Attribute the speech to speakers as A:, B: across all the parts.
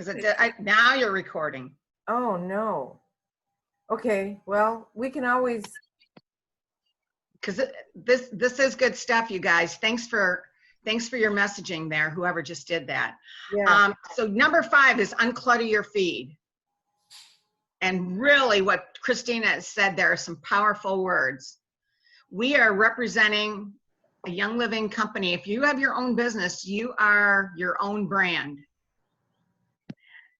A: because now you're recording.
B: Oh, no. Okay, well, we can always.
A: Because this is good stuff, you guys. Thanks for your messaging there, whoever just did that.
B: Yeah.
A: So number 5 is unclutter your feed. And really what Cristina has said, there are some powerful words. We are representing a Young Living company. If you have your own business, you are your own brand.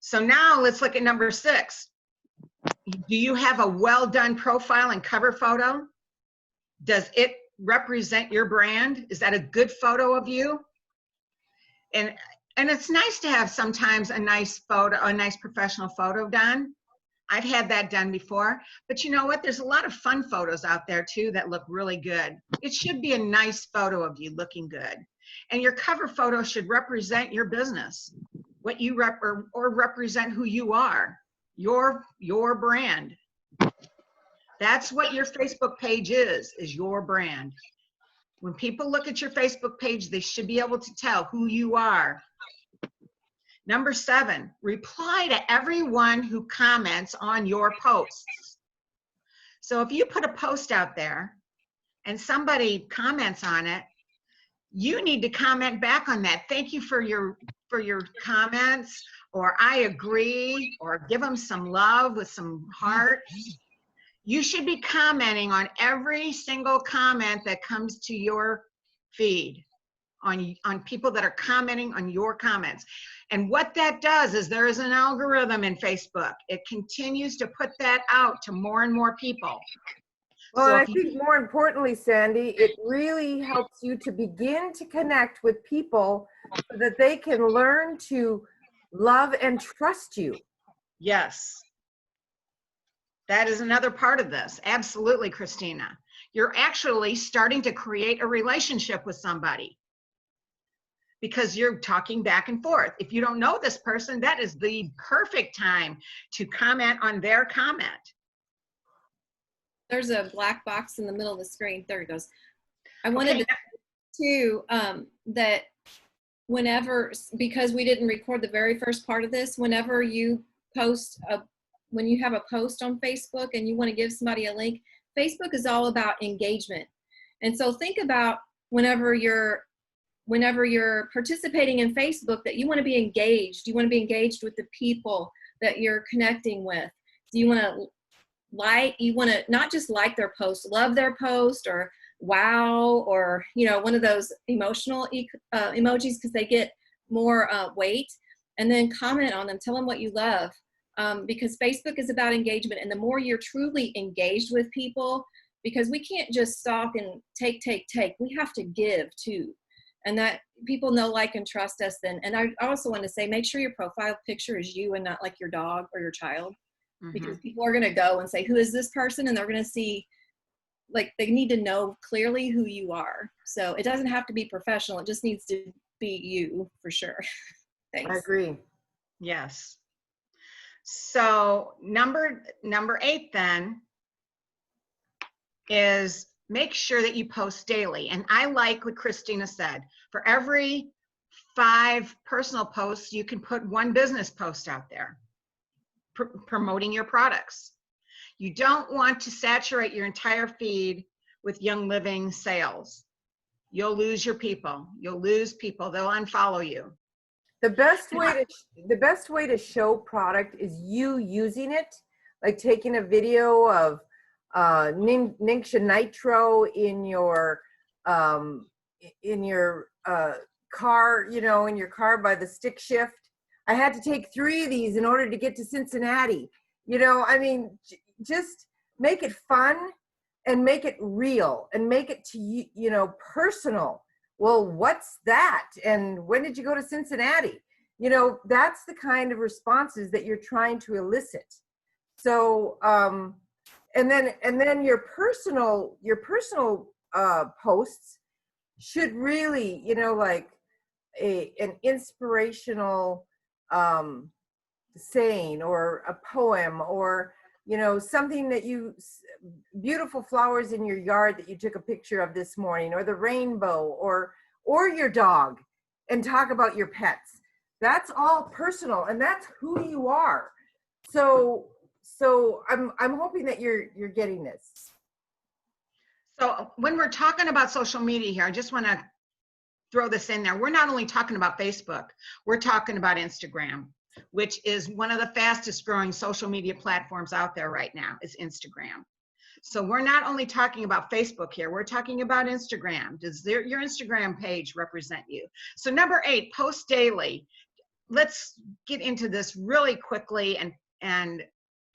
A: So now let's look at number 6. Do you have a well done profile and cover photo? Does it represent your brand? Is that a good photo of you? And it's nice to have sometimes a nice photo, a nice professional photo done. I've had that done before, but you know what? There's a lot of fun photos out there too that look really good. It should be a nice photo of you looking good. And your cover photo should represent your business, what you or represent who you are, your brand. That's what your Facebook page is your brand. When people look at your Facebook page, they should be able to tell who you are. Number 7, reply to everyone who comments on your posts. So if you put a post out there and somebody comments on it, you need to comment back on that. Thank you for your comments, or I agree, or give them some love with some heart. You should be commenting on every single comment that comes to your feed, on people that are commenting on your comments. And what that does is there is an algorithm in Facebook. It continues to put that out to more and more people.
B: Well, so I think more importantly, Sandy, it really helps you to begin to connect with people so that they can learn to love and trust you.
A: Yes. That is another part of this. Absolutely, Cristina. You're actually starting to create a relationship with somebody because you're talking back and forth. If you don't know this person, that is the perfect time to comment on their comment.
C: There's a black box in the middle of the screen. There it goes. I wanted to that whenever, because we didn't record the very first part of this, whenever you post when you have a post on Facebook and you want to give somebody a link, Facebook is all about engagement. And so think about whenever you're participating in Facebook, that you want to be engaged. You want to be engaged with the people that you're connecting with. Do you want to you want to not just like their post, love their post, or wow, or one of those emotional emojis, because they get more weight, and then comment on them, tell them what you love. Because Facebook is about engagement, and the more you're truly engaged with people, because we can't just stalk and take, we have to give too. And that people know, like, and trust us then. And I also want to say, make sure your profile picture is you and not like your dog or your child, because people are going to go and say, who is this person? And they're going to see, like, they need to know clearly who you are. So it doesn't have to be professional. It just needs to be you, for sure. Thanks.
B: I agree.
A: Yes. So number 8 then is make sure that you post daily. And I like what Cristina said. For every 5 personal posts, you can put 1 business post out there promoting your products. You don't want to saturate your entire feed with Young Living sales. You'll lose your people. You'll lose people. They'll unfollow you.
B: The best way to show product is you using it, like taking a video of Ninja Nitro in your car, in your car by the stick shift. I had to take 3 of these in order to get to Cincinnati. I mean, just make it fun and make it real and make it to you, personal. Well, what's that? And when did you go to Cincinnati? That's the kind of responses that you're trying to elicit. So, and then your personal posts should really, like an inspirational saying or a poem, or something that beautiful flowers in your yard that you took a picture of this morning, or the rainbow, or your dog, and talk about your pets. That's all personal, and that's who you are. So I'm hoping that you're getting this.
A: So when we're talking about social media here, I just want to throw this in there. We're not only talking about Facebook, we're talking about Instagram, which is one of the fastest growing social media platforms out there right now, is Instagram. So we're not only talking about Facebook here, we're talking about Instagram. Does your Instagram page represent you? So number 8, post daily. Let's get into this really quickly and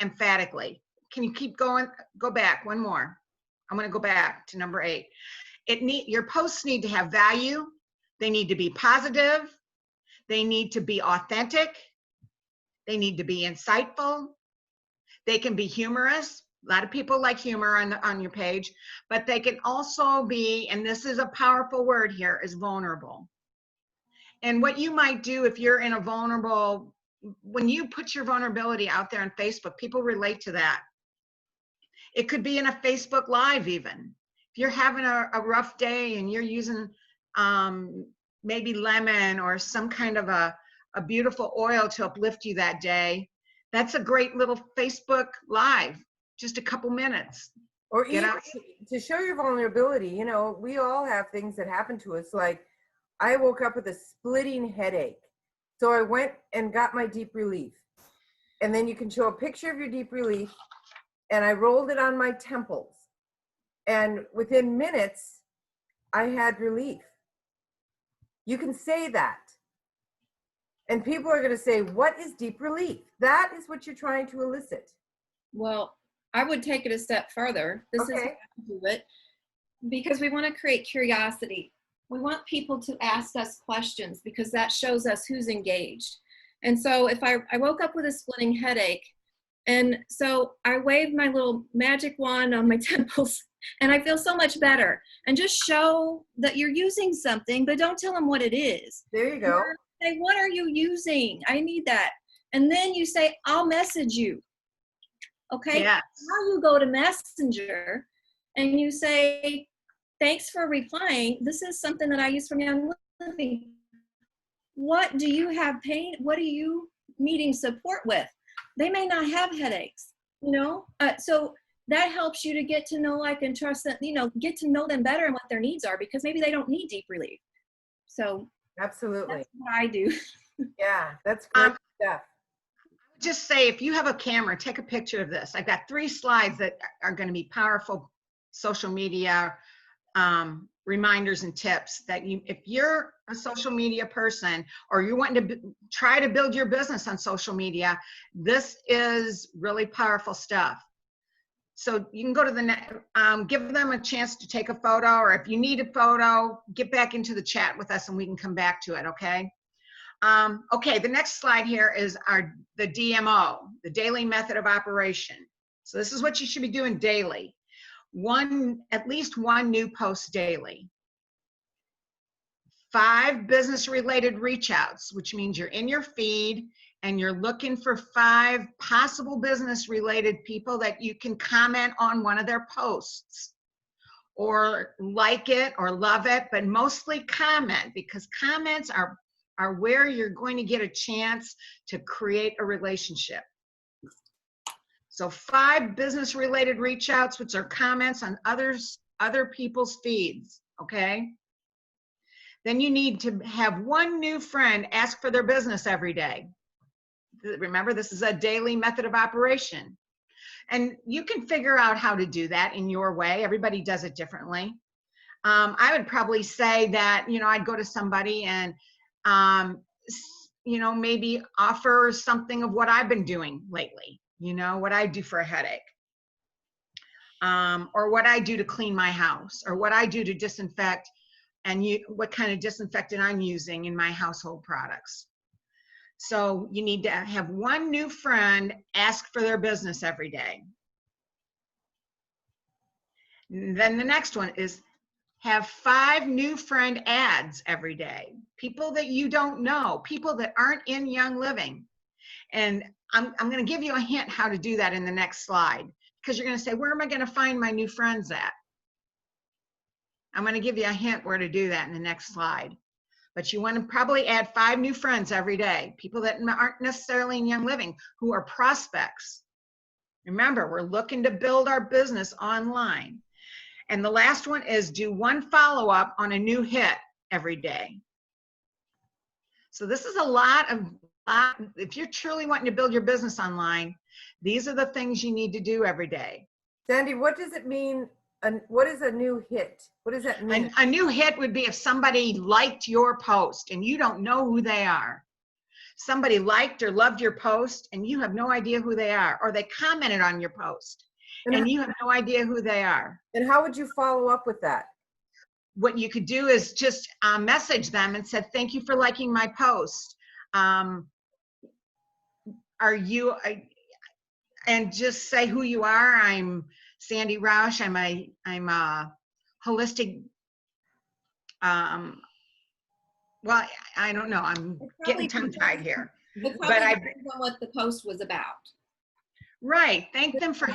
A: emphatically. Can you keep going? Go back one more. I'm going to go back to number 8. Your posts need to have value. They need to be positive. They need to be authentic. They need to be insightful. They can be humorous. A lot of people like humor on your page, but they can also be, and this is a powerful word here, is vulnerable. And what you might do if you're in a vulnerable, when you put your vulnerability out there on Facebook, people relate to that. It could be in a Facebook Live even. If you're having a rough day and you're using maybe lemon or some kind of a beautiful oil to uplift you that day, that's a great little Facebook Live, just a couple minutes.
B: Or even to show your vulnerability. You know, we all have things that happen to us. Like, I woke up with a splitting headache. So I went and got my deep relief. And then you can show a picture of your deep relief. And I rolled it on my temples. And within minutes, I had relief. You can say that. And people are going to say, what is deep relief? That is what you're trying to elicit.
C: Well, I would take it a step further. This is how I do it, because we want to create curiosity. We want people to ask us questions because that shows us who's engaged. And so if I woke up with a splitting headache, and so I waved my little magic wand on my temples and I feel so much better. And just show that you're using something, but don't tell them what it is.
B: There you go.
C: Say, what are you using? I need that. And then you say, I'll message you. Okay.
A: Yes.
C: Now you go to Messenger and you say, thanks for replying. This is something that I use from Young Living. What do you have pain? What are you needing support with? They may not have headaches, you know? So that helps you to get to know, like, and trust that, you know, get to know them better and what their needs are, because maybe they don't need deep relief. So
B: absolutely,
C: that's what I do.
B: Yeah, that's great stuff.
A: Just say, if you have a camera, take a picture of this. I've got 3 slides that are going to be powerful social media reminders and tips that if you're a social media person or you're wanting to try to build your business on social media, this is really powerful stuff. So you can go to the give them a chance to take a photo, or if you need a photo, get back into the chat with us and we can come back to it. Okay. Okay, the next slide here is the DMO, the daily method of operation. So this is what you should be doing daily. At least one new post daily. 5 business-related reach outs, which means you're in your feed and you're looking for 5 possible business-related people that you can comment on one of their posts, or like it or love it, but mostly comment, because comments are where you're going to get a chance to create a relationship. So 5 business-related reach outs, which are comments on other people's feeds, okay? Then you need to have 1 new friend ask for their business every day. Remember, this is a daily method of operation. And you can figure out how to do that in your way. Everybody does it differently. I would probably say that, you know, I'd go to somebody and, you know, maybe offer something of what I've been doing lately, you know, what I do for a headache, or what I do to clean my house, or what I do to disinfect, and what kind of disinfectant I'm using in my household products. So you need to have 1 new friend ask for their business every day. And then the next one is have 5 new friend ads every day. People that you don't know, people that aren't in Young Living. And I'm going to give you a hint how to do that in the next slide, because you're going to say, where am I going to find my new friends at? I'm going to give you a hint where to do that in the next slide. but you want to probably add 5 new friends every day, people that aren't necessarily in Young Living, who are prospects. Remember, we're looking to build our business online. And the last one is do 1 follow-up on a new hit every day. So this is a lot, if you're truly wanting to build your business online, these are the things you need to do every day.
B: Sandy, what does it mean? What is a new hit? What does that mean?
A: A new hit would be if somebody liked your post and you don't know who they are. Somebody liked or loved your post and you have no idea who they are, or they commented on your post and you have no idea who they are.
B: And how would you follow up with that?
A: What you could do is just message them and said, thank you for liking my post. And just say who you are. I'm Sandy Rausch. I'm a holistic, well, I don't know. I'm getting tongue-tied here.
C: But
A: I
C: depends on what the post was about.
A: Right. Thank them for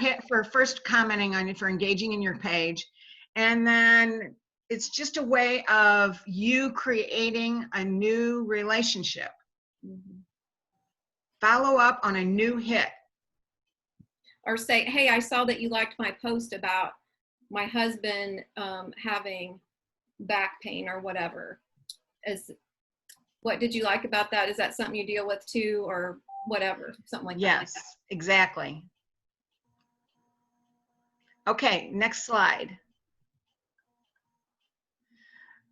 A: first commenting on it, for engaging in your page. And then it's just a way of you creating a new relationship.
C: Mm-hmm.
A: Follow up on a new hit.
C: Or say, hey, I saw that you liked my post about my husband having back pain or whatever. What did you like about that? Is that something you deal with too, or whatever, something like that?
A: Yes, exactly. Okay, next slide.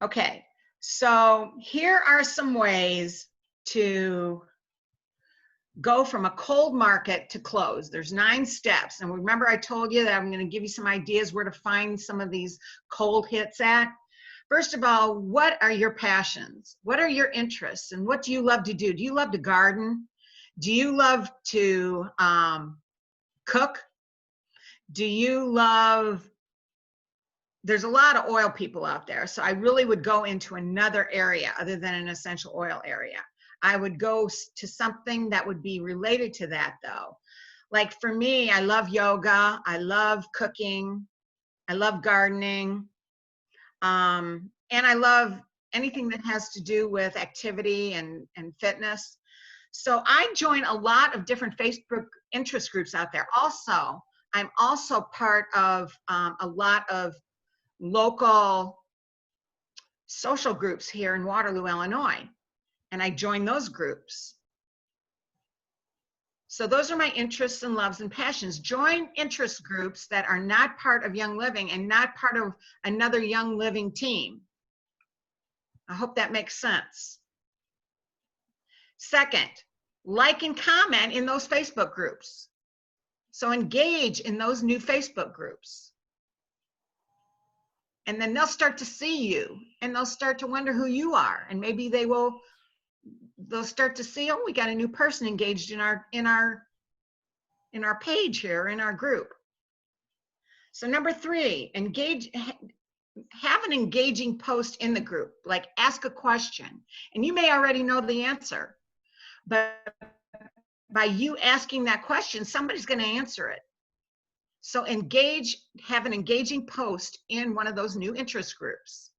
A: Okay, so here are some ways to go from a cold market to close. There's 9 steps. And remember I told you that I'm going to give you some ideas where to find some of these cold hits at. First of all, what are your passions? What are your interests? And what do you love to do? Do you love to garden? Do you love to cook? Do you love, there's a lot of oil people out there. So I really would go into another area other than an essential oil area. I would go to something that would be related to that though. Like for me, I love yoga. I love cooking. I love gardening. And I love anything that has to do with activity and fitness. So I join a lot of different Facebook interest groups out there. Also, I'm also part of a lot of local social groups here in Waterloo, Illinois. And I join those groups. So those are my interests and loves and passions. Join interest groups that are not part of Young Living and not part of another Young Living team. I hope that makes sense. Second, like and comment in those Facebook groups. So engage in those new Facebook groups. And then they'll start to see you and they'll start to wonder who you are. And maybe they'll start to see, oh, we got a new person engaged in our page here, in our group. So number 3, have an engaging post in the group, like ask a question. And you may already know the answer, but by you asking that question, somebody's going to answer it. So have an engaging post in one of those new interest groups.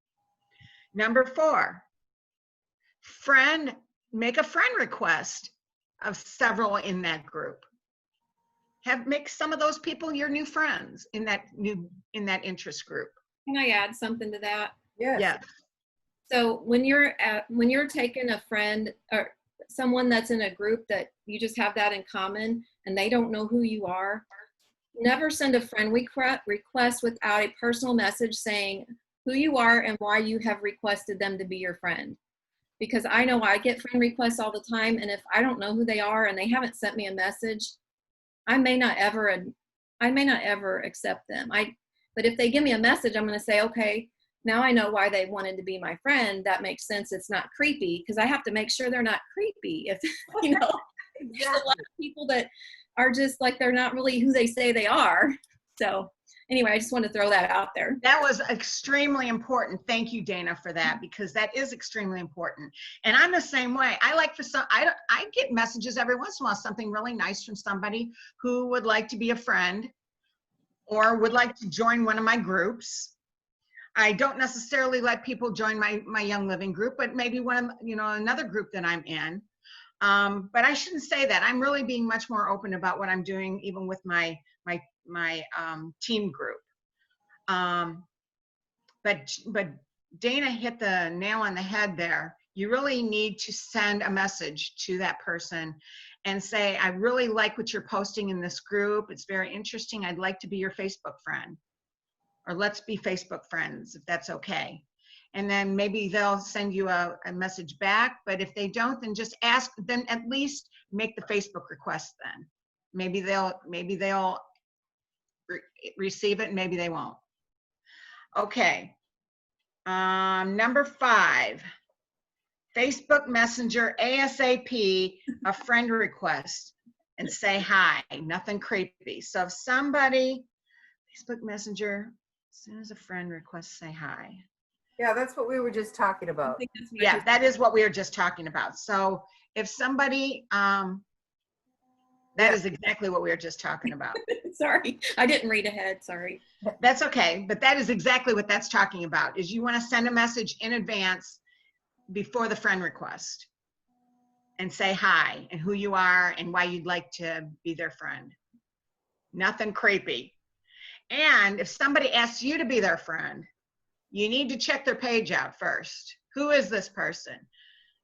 A: Number 4, make a friend request of several in that group. Make some of those people your new friends in that interest group.
C: Can I add something to that?
B: Yes.
A: Yes.
C: So when you're taking a friend or someone that's in a group that you just have that in common and they don't know who you are, never send a friend request without a personal message saying who you are and why you have requested them to be your friend. Because I know I get friend requests all the time, and if I don't know who they are and they haven't sent me a message, I may not ever accept them. But if they give me a message, I'm going to say, okay, now I know why they wanted to be my friend. That makes sense. It's not creepy, because I have to make sure they're not creepy. If you know, there's a lot of people that are just like, they're not really who they say they are. So anyway, I just want to throw that out there.
A: That was extremely important. Thank you, Dana, for that, because that is extremely important. And I'm the same way. I get messages every once in a while, something really nice from somebody who would like to be a friend or would like to join one of my groups. I don't necessarily let people join my Young Living group, but maybe another group that I'm in. But I shouldn't say that. I'm really being much more open about what I'm doing, even with my team group. But Dana hit the nail on the head there. You really need to send a message to that person and say, I really like what you're posting in this group. It's very interesting. I'd like to be your Facebook friend. Or let's be Facebook friends, if that's okay. And then maybe they'll send you a message back. But if they don't, then just ask, then at least make the Facebook request then. Maybe they'll receive it and maybe they won't. Okay. Number 5, Facebook Messenger ASAP a friend request and say hi, nothing creepy. So if somebody, Facebook Messenger, as soon as a friend requests, say hi.
B: Yeah, that's what we were just talking
C: I
B: about.
C: think that's what
A: Yeah, that is what we were just talking about. So if somebody, that is exactly what we were just talking about.
C: Sorry, I didn't read ahead. Sorry.
A: That's okay, but that is exactly what that's talking about, is you want to send a message in advance before the friend request and say hi and who you are and why you'd like to be their friend. Nothing creepy. And if somebody asks you to be their friend, you need to check their page out first. Who is this person?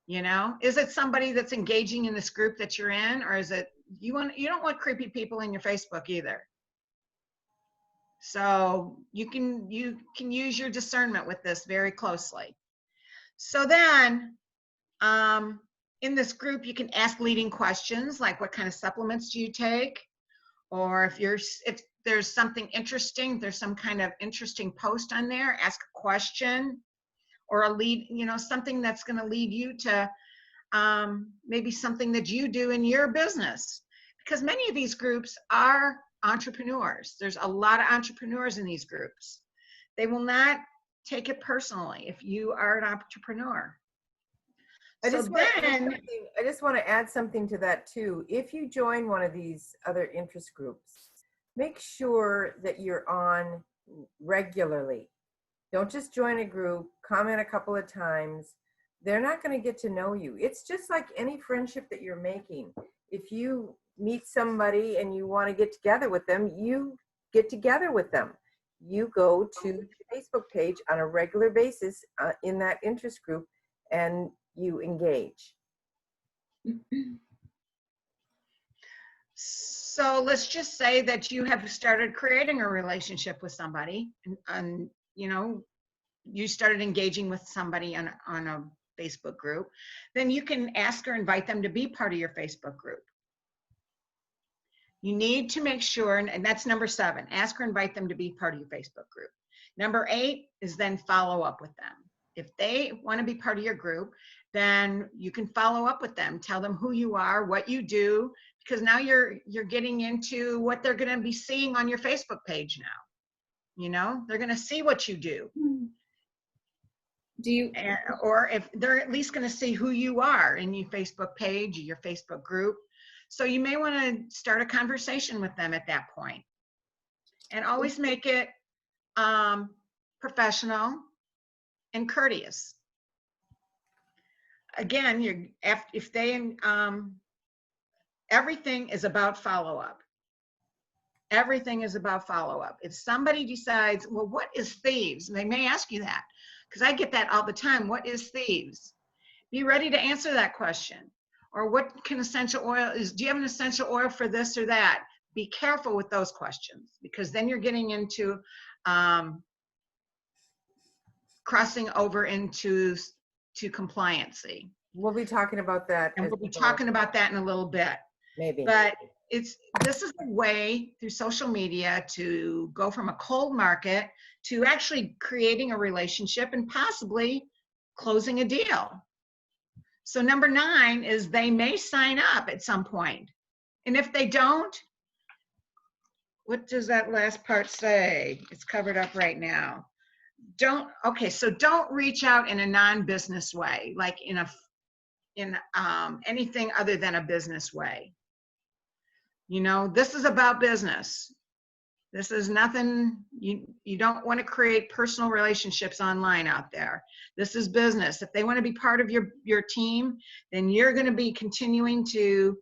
A: You know, is it somebody that's engaging in this group that you're in, or is it, you don't want creepy people in your Facebook either. So you can use your discernment with this very closely. So then, in this group, you can ask leading questions like, what kind of supplements do you take? Or if there's something interesting, there's some kind of interesting post on there, ask a question or a lead, something that's going to lead you to maybe something that you do in your business. Because many of these groups are entrepreneurs. There's a lot of entrepreneurs in these groups. They will not take it personally if you are an entrepreneur.
B: I just want to add something to that too. If you join one of these other interest groups, make sure that you're on regularly. Don't just join a group, comment a couple of times. They're not going to get to know you. It's just like any friendship that you're making. If you meet somebody and you want to get together with them, you get together with them. You go to the Facebook page on a regular basis in that interest group and you engage.
A: So let's just say that you have started creating a relationship with somebody and you started engaging with somebody on a Facebook group. Then you can ask or invite them to be part of your Facebook group. You need to make sure, and that's number 7, ask or invite them to be part of your Facebook group. Number 8 is then follow up with them. If they want to be part of your group, then you can follow up with them, tell them who you are, what you do, because now you're getting into what they're going to be seeing on your Facebook page now. They're going to see what you do. Or if they're at least going to see who you are in your Facebook page or your Facebook group. So you may want to start a conversation with them at that point. And always make it professional and courteous. Again, if they, everything is about follow-up. Everything is about follow-up. If somebody decides, well, what is thieves? And they may ask you that, because I get that all the time. What is thieves? Be ready to answer that question. Or what can essential oil is? Do you have an essential oil for this or that? Be careful with those questions, because then you're getting into crossing over into compliancy.
B: We'll be talking about that.
A: And we'll be talking about that in a little bit.
B: Maybe.
A: But this is a way through social media to go from a cold market to actually creating a relationship and possibly closing a deal. So number 9 is they may sign up at some point. And if they don't, what does that last part say? It's covered up right now. Don't reach out in a non-business way, like in anything other than a business way. This is about business. This is nothing, you don't want to create personal relationships online out there. This is business. If they want to be part of your team, then you're going to be continuing to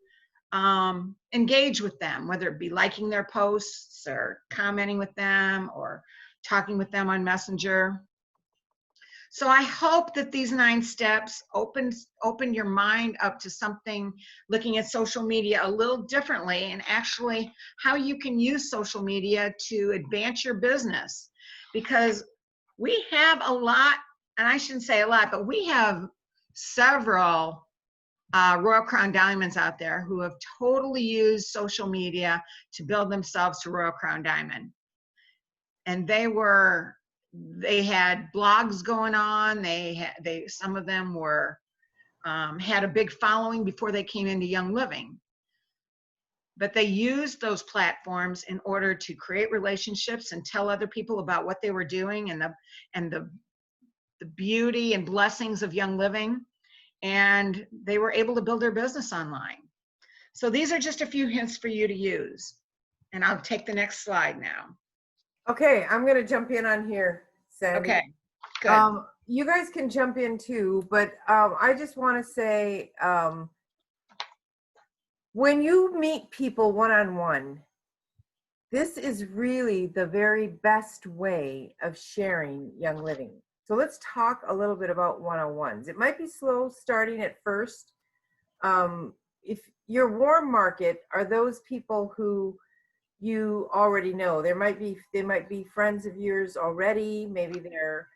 A: engage with them, whether it be liking their posts or commenting with them or talking with them on Messenger. So I hope that these 9 steps open your mind up to something, looking at social media a little differently, and actually how you can use social media to advance your business. Because we have a lot, and I shouldn't say a lot, but we have several Royal Crown Diamonds out there who have totally used social media to build themselves to Royal Crown Diamond. And they had blogs going on. Some of them were had a big following before they came into Young Living. But they used those platforms in order to create relationships and tell other people about what they were doing and the beauty and blessings of Young Living. And they were able to build their business online. So these are just a few hints for you to use. And I'll take the next slide now.
B: Okay, I'm going to jump in on here, Sandy.
A: Okay, good.
B: You guys can jump in too, but I just want to say, when you meet people one-on-one, this is really the very best way of sharing Young Living. So let's talk a little bit about one-on-ones. It might be slow starting at first. If your warm market are those people who you already know. They might be friends of yours already. Maybe they're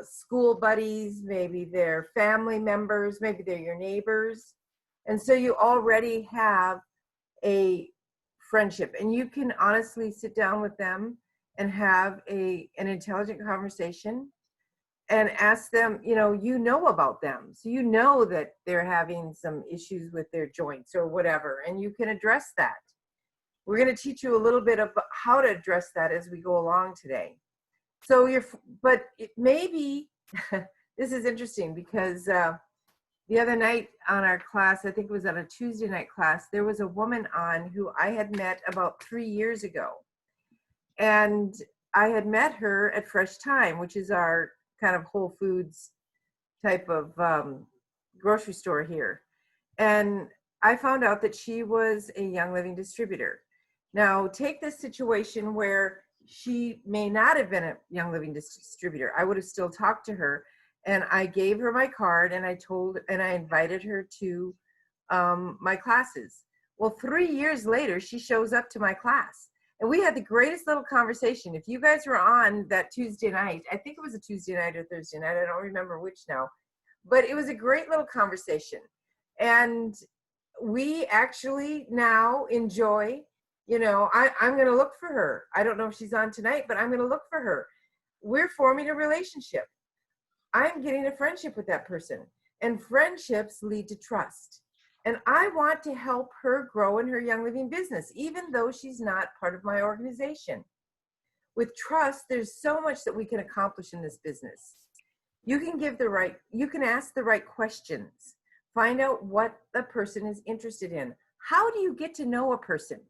B: school buddies. Maybe they're family members. Maybe they're your neighbors. And so you already have a friendship, and you can honestly sit down with them and have an intelligent conversation and ask them, you know about them. So you know that they're having some issues with their joints or whatever, and you can address that. We're going to teach you a little bit about how to address that as we go along today. So maybe, this is interesting because the other night on our class, I think it was on a Tuesday night class, there was a woman on who I had met about 3 years ago. And I had met her at Fresh Time, which is our kind of Whole Foods type of grocery store here. And I found out that she was a Young Living distributor. Now, take this situation where she may not have been a Young Living distributor. I would have still talked to her, and I gave her my card, and I invited her to my classes. Well, 3 years later, she shows up to my class, and we had the greatest little conversation. If you guys were on that Tuesday night, I think it was a Tuesday night or Thursday night, I don't remember which now, but it was a great little conversation. And we actually now enjoy, I'm going to look for her. I don't know if she's on tonight, but I'm going to look for her. We're forming a relationship. I'm getting a friendship with that person. And friendships lead to trust. And I want to help her grow in her Young Living business, even though she's not part of my organization. With trust, there's so much that we can accomplish in this business. You can ask the right questions. Find out what the person is interested in. How do you get to know a person?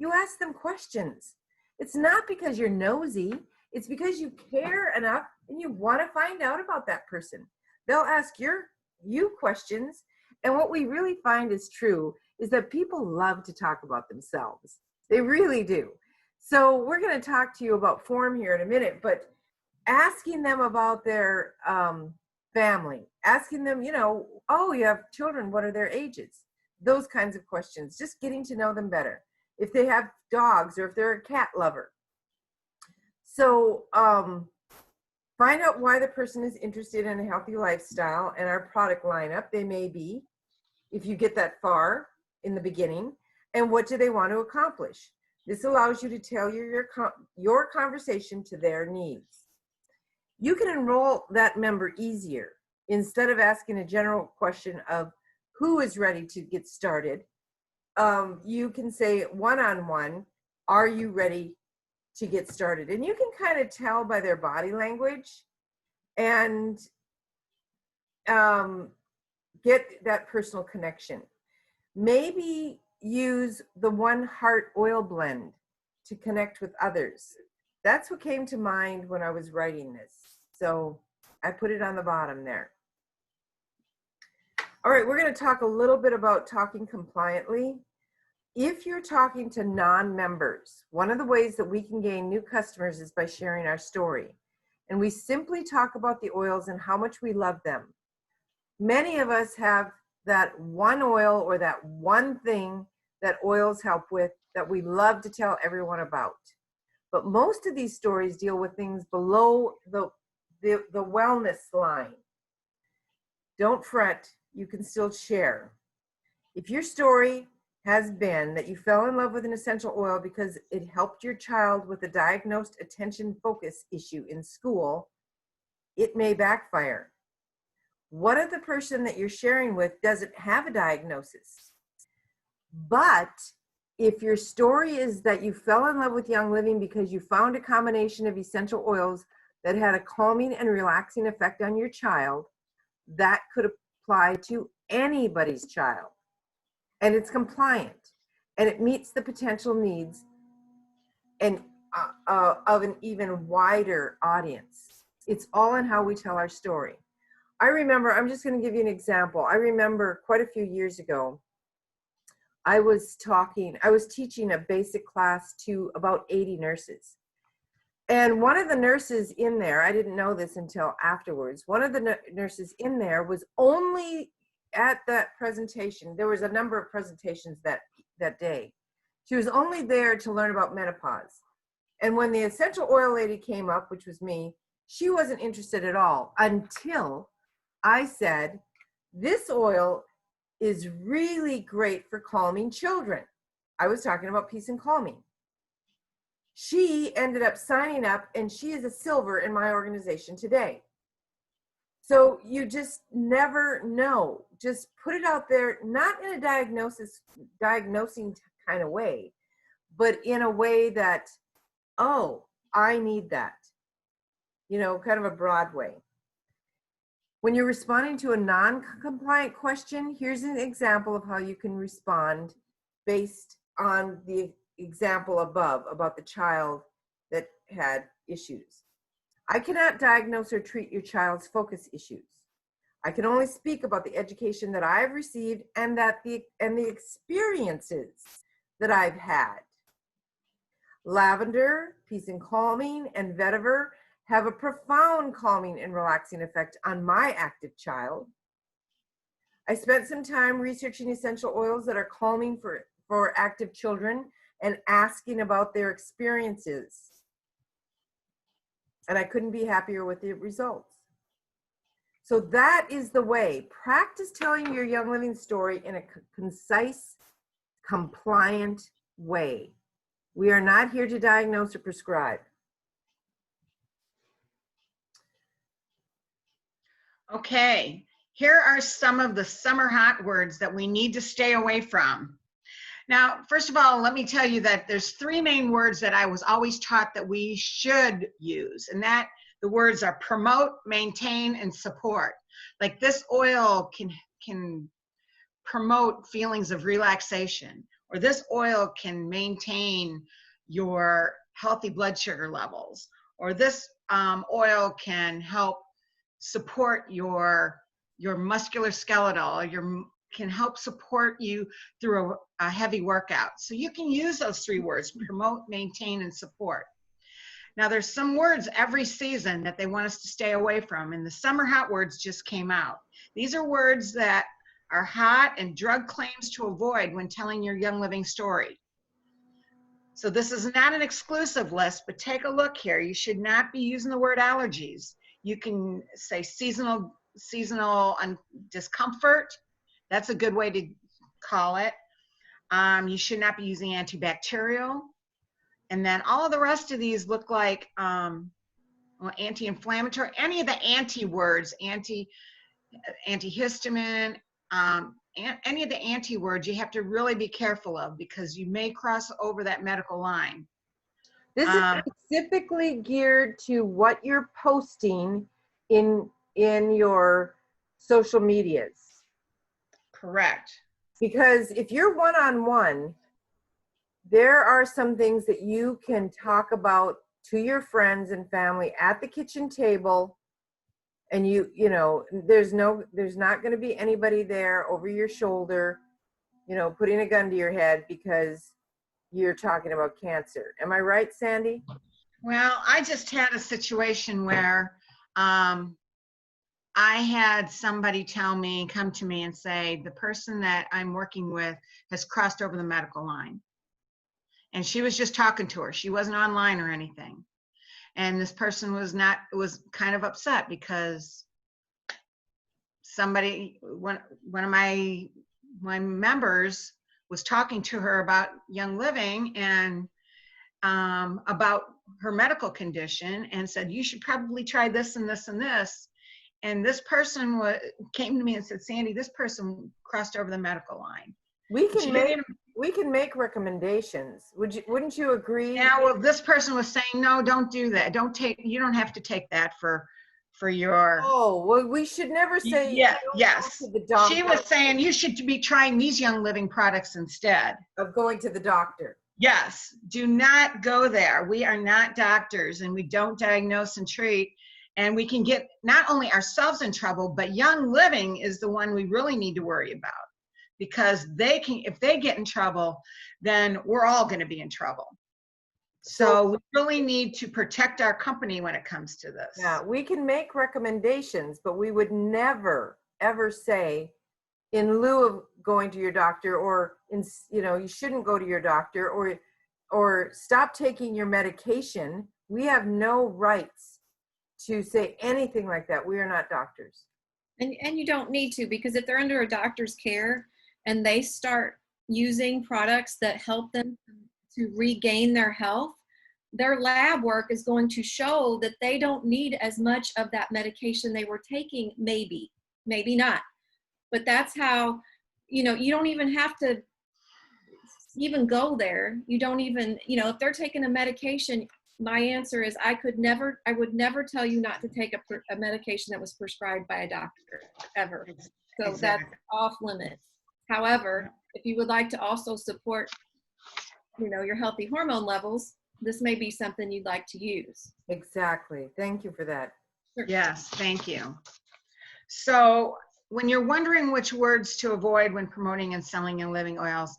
B: You ask them questions. It's not because you're nosy. It's because you care enough and you want to find out about that person. They'll ask you questions. And what we really find is true is that people love to talk about themselves. They really do. So we're going to talk to you about form here in a minute, but asking them about their family, asking them, oh, you have children, what are their ages? Those kinds of questions, just getting to know them better. If they have dogs or if they're a cat lover. So find out why the person is interested in a healthy lifestyle and our product lineup. They may be, if you get that far in the beginning, and what do they want to accomplish? This allows you to tailor your conversation to their needs. You can enroll that member easier. Instead of asking a general question of who is ready to get started, you can say one-on-one, are you ready to get started? And you can kind of tell by their body language and get that personal connection. Maybe use the One Heart oil blend to connect with others. That's what came to mind when I was writing this. So I put it on the bottom there. All right, we're going to talk a little bit about talking compliantly. If you're talking to non-members, one of the ways that we can gain new customers is by sharing our story. And we simply talk about the oils and how much we love them. Many of us have that one oil or that one thing that oils help with that we love to tell everyone about. But most of these stories deal with things below the wellness line. Don't fret, you can still share. If your story has been that you fell in love with an essential oil because it helped your child with a diagnosed attention focus issue in school, it may backfire. What if the person that you're sharing with doesn't have a diagnosis? But if your story is that you fell in love with Young Living because you found a combination of essential oils that had a calming and relaxing effect on your child, that could apply to anybody's child. And it's compliant, and it meets the potential needs and of an even wider audience. It's all in how we tell our story. I remember, I'm just going to give you an example. I remember quite a few years ago, I was teaching a basic class to about 80 nurses. And one of the nurses in there, I didn't know this until afterwards, one of the nurses in there was only at that presentation. There was a number of presentations that day. She was only there to learn about menopause. And when the essential oil lady came up, which was me, she wasn't interested at all until I said, this oil is really great for calming children. I was talking about peace and calming. She ended up signing up, and she is a silver in my organization today. So you just never know. Just put it out there, not in a diagnosing kind of way, but in a way that, oh, I need that. You know, kind of a broad way. When you're responding to a non-compliant question, here's an example of how you can respond based on the example above about the child that had issues. I cannot diagnose or treat your child's focus issues. I can only speak about the education that I've received and the experiences that I've had. Lavender, peace and calming, and vetiver have a profound calming and relaxing effect on my active child. I spent some time researching essential oils that are calming for active children and asking about their experiences. And I couldn't be happier with the results. So that is the way. Practice telling your Young Living story in a concise, compliant way. We are not here to diagnose or prescribe.
A: Okay, here are some of the summer hot words that we need to stay away from. Now, first of all, let me tell you that there's three main words that I was always taught that we should use, and that the words are promote, maintain, and support. Like this oil can promote feelings of relaxation, or this oil can maintain your healthy blood sugar levels, or this oil can help support your musculoskeletal, can help support you through a heavy workout. So you can use those three words, promote, maintain, and support. Now there's some words every season that they want us to stay away from, and the summer hot words just came out. These are words that are hot and drug claims to avoid when telling your Young Living story. So this is not an exclusive list, but take a look here. You should not be using the word allergies. You can say seasonal discomfort. That's a good way to call it. You should not be using antibacterial. And then all of the rest of these look like anti-inflammatory. Any of the anti words, antihistamine, any of the anti words, you have to really be careful of because you may cross over that medical line.
B: This is specifically geared to what you're posting in your social medias.
A: Correct.
B: Because if you're one-on-one, there are some things that you can talk about to your friends and family at the kitchen table. And you know, there's not going to be anybody there over your shoulder, you know, putting a gun to your head because you're talking about cancer. Am I right, Sandy?
A: Well, I just had a situation where I had somebody come to me and say, the person that I'm working with has crossed over the medical line. And she was just talking to her. She wasn't online or anything. And this person was kind of upset because one of my members was talking to her about Young Living and about her medical condition and said, you should probably try this and this and this. And this person came to me and said, Sandy, this person crossed over the medical line.
B: We can make recommendations. Wouldn't you agree?
A: Yeah, well, this person was saying, no, don't do that. You don't have to take that for your.
B: Oh, well, we should never say.
A: Yeah, yes.
B: To the doctor
A: She was saying you should be trying these Young Living products instead
B: of going to the doctor.
A: Yes, do not go there. We are not doctors and we don't diagnose and treat. And we can get not only ourselves in trouble, but Young Living is the one we really need to worry about, because if they get in trouble, then we're all going to be in trouble. So we really need to protect our company when it comes to this.
B: Yeah, we can make recommendations, but we would never, ever say, in lieu of going to your doctor, or you shouldn't go to your doctor, or stop taking your medication. We have no rights to say anything like that. We are not doctors.
C: And you don't need to, because if they're under a doctor's care and they start using products that help them to regain their health, their lab work is going to show that they don't need as much of that medication they were taking, maybe not. But that's how, you don't even have to even go there. You don't even, if they're taking a medication, my answer is I would never tell you not to take a medication that was prescribed by a doctor, ever. So exactly. That's off limits. However, if you would like to also support, your healthy hormone levels, this may be something you'd like to use.
B: Exactly. Thank you for that.
C: Sure.
A: Yes, thank you. So when you're wondering which words to avoid when promoting and selling Young Living oils,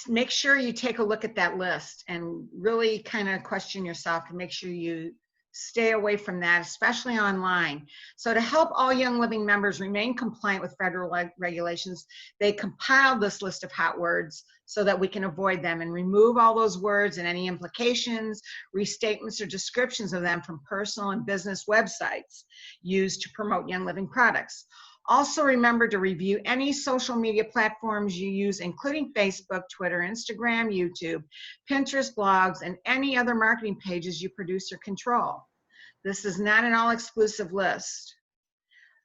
A: make sure you take a look at that list and really kind of question yourself and make sure you stay away from that, especially online. So to help all Young Living members remain compliant with federal regulations, they compiled this list of hot words so that we can avoid them and remove all those words and any implications, restatements, or descriptions of them from personal and business websites used to promote Young Living products. Also remember to review any social media platforms you use, including Facebook, Twitter, Instagram, YouTube, Pinterest, blogs, and any other marketing pages you produce or control. This is not an all-exclusive list.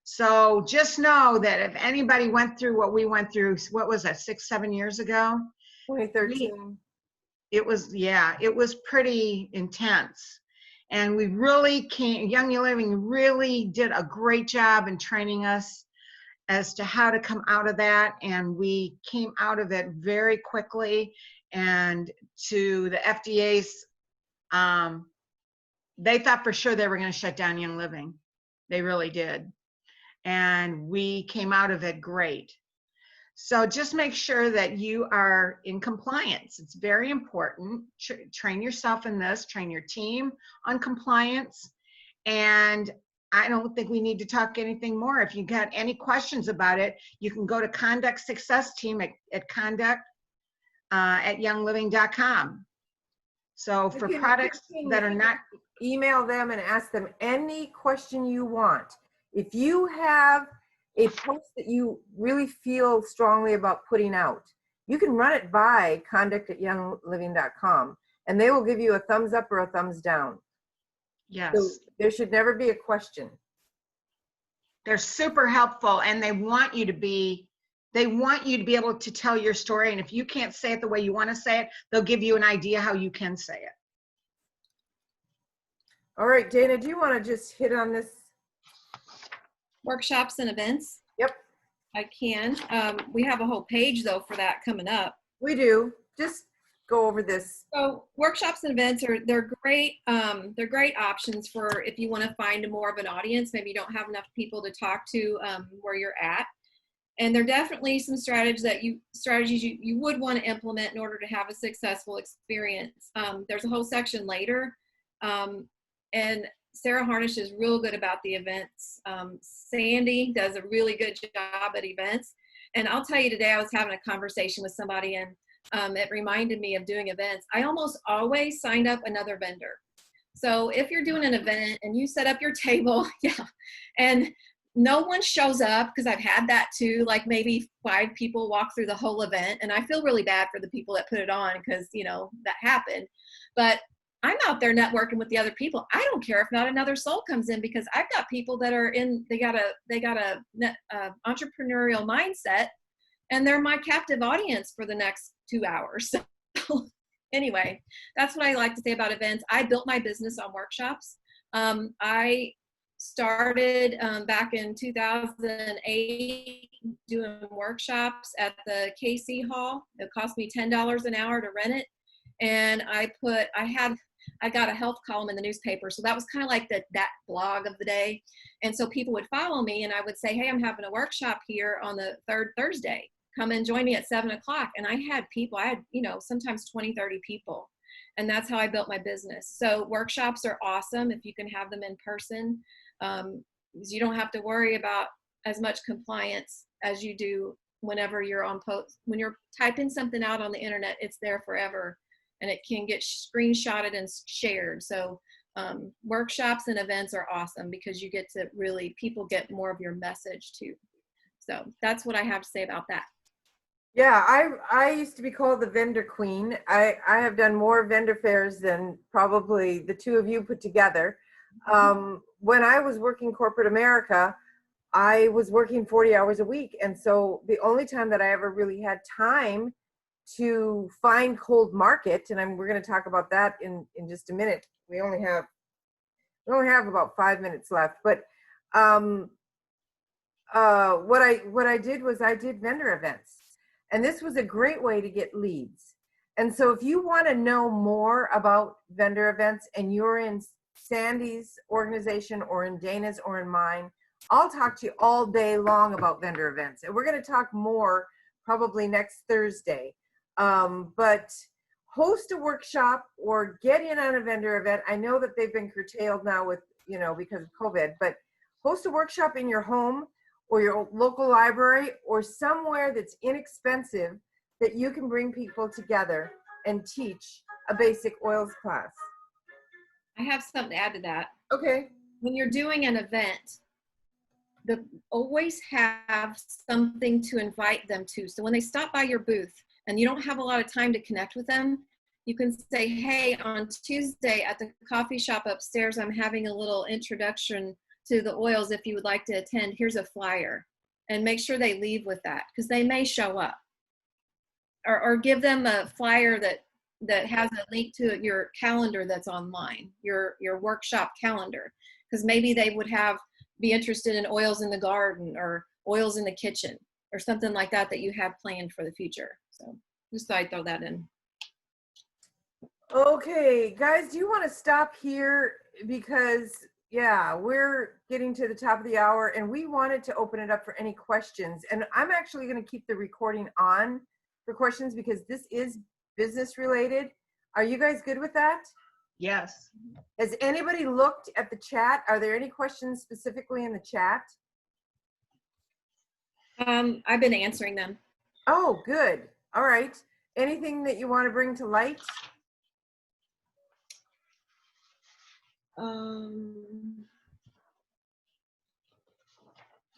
A: So just know that if anybody went through what we went through, what was that, 6-7 years ago?
B: 2013.
A: It was pretty intense. And we really Young Living really did a great job in training us as to how to come out of that, and we came out of it very quickly. And to the FDA's, they thought for sure they were going to shut down Young Living. They really did. And we came out of it great. So just make sure that you are in compliance. It's very important. Train yourself in this, train your team on compliance. And I don't think we need to talk anything more. If you got any questions about it, you can go to Conduct Success Team at conduct@youngliving.com. So for products that are not,
B: email them and ask them any question you want. If you have a post that you really feel strongly about putting out, you can run it by conduct@youngliving.com and they will give you a thumbs up or a thumbs down.
A: yes.
B: So there should never be a question.
A: They're super helpful, and they want you to be able to tell your story. And if you can't say it the way you want to say it, they'll give you an idea how you can say it.
B: All right, Dana, do you want to just hit on this?
C: Workshops and events?
B: Yep.
C: I can. We have a whole page though for that coming up.
B: We do. Just go over this.
C: So workshops and events they're great options for if you want to find more of an audience. Maybe you don't have enough people to talk to where you're at. And there are definitely some strategies you would want to implement in order to have a successful experience. There's a whole section later, and Sarah Harnish is real good about the events. Sandy does a really good job at events. And I'll tell you, today I was having a conversation with somebody, and it reminded me of doing events. I almost always signed up another vendor. So if you're doing an event and you set up your table, and no one shows up, because I've had that too, like maybe 5 people walk through the whole event, and I feel really bad for the people that put it on because, that happened. But I'm out there networking with the other people. I don't care if not another soul comes in, because I've got people that are they got a entrepreneurial mindset, and they're my captive audience for the next 2 hours. So anyway, that's what I like to say about events. I built my business on workshops. I started back in 2008 doing workshops at the KC Hall. It cost me $10 an hour to rent it. And I got a health column in the newspaper. So that was kind of like that blog of the day. And so people would follow me, and I would say, hey, I'm having a workshop here on the 3rd Thursday. Come and join me at 7:00. And I had people, sometimes 20, 30 people. And that's how I built my business. So workshops are awesome if you can have them in person. Because you don't have to worry about as much compliance as you do whenever you're on post. When you're typing something out on the internet, it's there forever, and it can get screenshotted and shared. So workshops and events are awesome because you get to people get more of your message too. So that's what I have to say about that.
B: Yeah, I used to be called the vendor queen. I have done more vendor fairs than probably the 2 of you put together. When I was working corporate America, I was working 40 hours a week. And so the only time that I ever really had time to find cold market, and we're going to talk about that in just a minute. We only have about 5 minutes left, but what I did was I did vendor events, and this was a great way to get leads. And so if you want to know more about vendor events and you're in Sandy's organization or in Dana's or in mine, I'll talk to you all day long about vendor events. And we're going to talk more probably next Thursday. But host a workshop or get in on a vendor event. I know that they've been curtailed now with, because of COVID, but host a workshop in your home or your local library or somewhere that's inexpensive that you can bring people together and teach a basic oils class.
C: I have something to add to that.
B: Okay.
C: When you're doing an event, always have something to invite them to. So when they stop by your booth and you don't have a lot of time to connect with them, you can say, hey, on Tuesday at the coffee shop upstairs, I'm having a little introduction to the oils. If you would like to attend, here's a flyer. And make sure they leave with that, because they may show up. Or give them a flyer that has a link to your calendar that's online, your workshop calendar, because maybe they would be interested in oils in the garden or oils in the kitchen or something like that you have planned for the future. So just thought I'd throw that in.
B: Okay, guys, do you want to stop here? Because we're getting to the top of the hour and we wanted to open it up for any questions. And I'm actually going to keep the recording on for questions because this is business related. Are you guys good with that?
A: Yes.
B: Has anybody looked at the chat? Are there any questions specifically in the chat?
C: I've been answering them.
B: Oh, good. All right. Anything that you want to bring to light?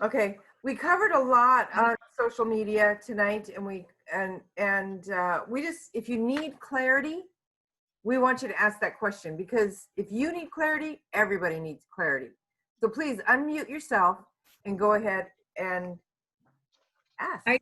B: Okay, we covered a lot on social media tonight, and we just, if you need clarity, we want you to ask that question, because if you need clarity, everybody needs clarity. So please unmute yourself and go ahead and ask.
C: I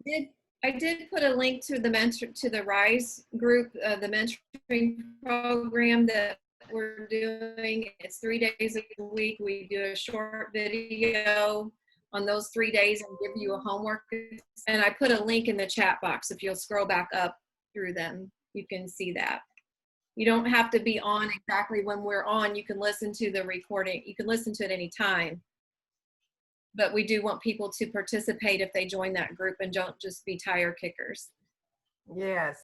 C: did put a link to the Rise group, the mentoring program that we're doing. It's 3 days a week. We do a short video on those 3 days and give you a homework. And I put a link in the chat box if you'll scroll back up through them. you can see that. You don't have to be on exactly when we're on. You can listen to the recording. You can listen to it any time. But we do want people to participate if they join that group and don't just be tire kickers.
B: Yes.